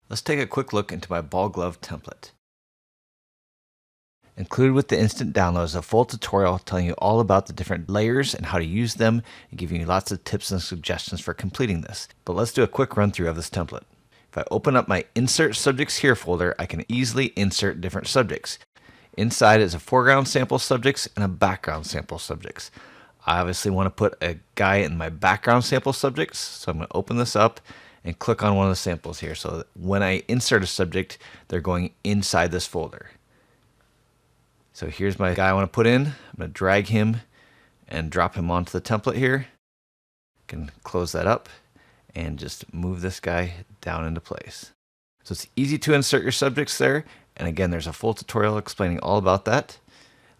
Let's take a quick look into my ball glove template. Included with the instant download is a full tutorial telling you all about the different layers and how to use them and giving you lots of tips and suggestions for completing this. But let's do a quick run through of this template. If I open up my Insert Subjects Here folder, I can easily insert different subjects. Inside is a foreground sample subjects and a background sample subjects. I obviously want to put a guy in my background sample subjects, so I'm going to open this up and click on one of the samples here so that when I insert a subject, they're going inside this folder. So here's my guy I want to put in. I'm going to drag him and drop him onto the template here. I can close that up and just move this guy down into place. So it's easy to insert your subjects there. And again, there's a full tutorial explaining all about that.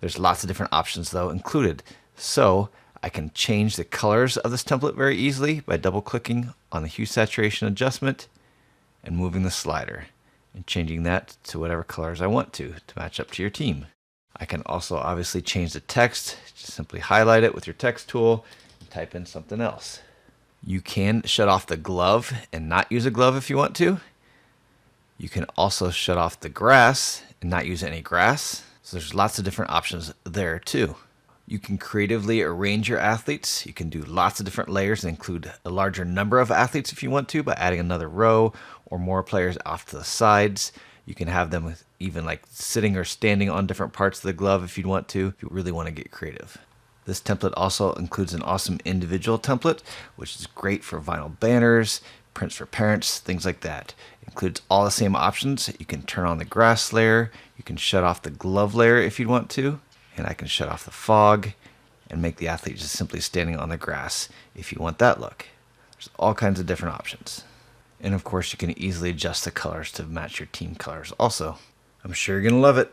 There's lots of different options though included. So I can change the colors of this template very easily by double clicking on the hue saturation adjustment and moving the slider and changing that to whatever colors I want to match up to your team. I can also obviously change the text. Just simply highlight it with your text tool and type in something else. You can shut off the glove and not use a glove if you want to. You can also shut off the grass and not use any grass. So there's lots of different options there too. You can creatively arrange your athletes. You can do lots of different layers and include a larger number of athletes if you want to by adding another row or more players off to the sides. You can have them with even like sitting or standing on different parts of the glove if you'd want to, if you really want to get creative. This template also includes an awesome individual template, which is great for vinyl banners, prints for parents, things like that. It includes all the same options. You can turn on the grass layer, you can shut off the glove layer if you'd want to, and I can shut off the fog and make the athlete just simply standing on the grass if you want that look. There's all kinds of different options. And of course, you can easily adjust the colors to match your team colors also. I'm sure you're going to love it.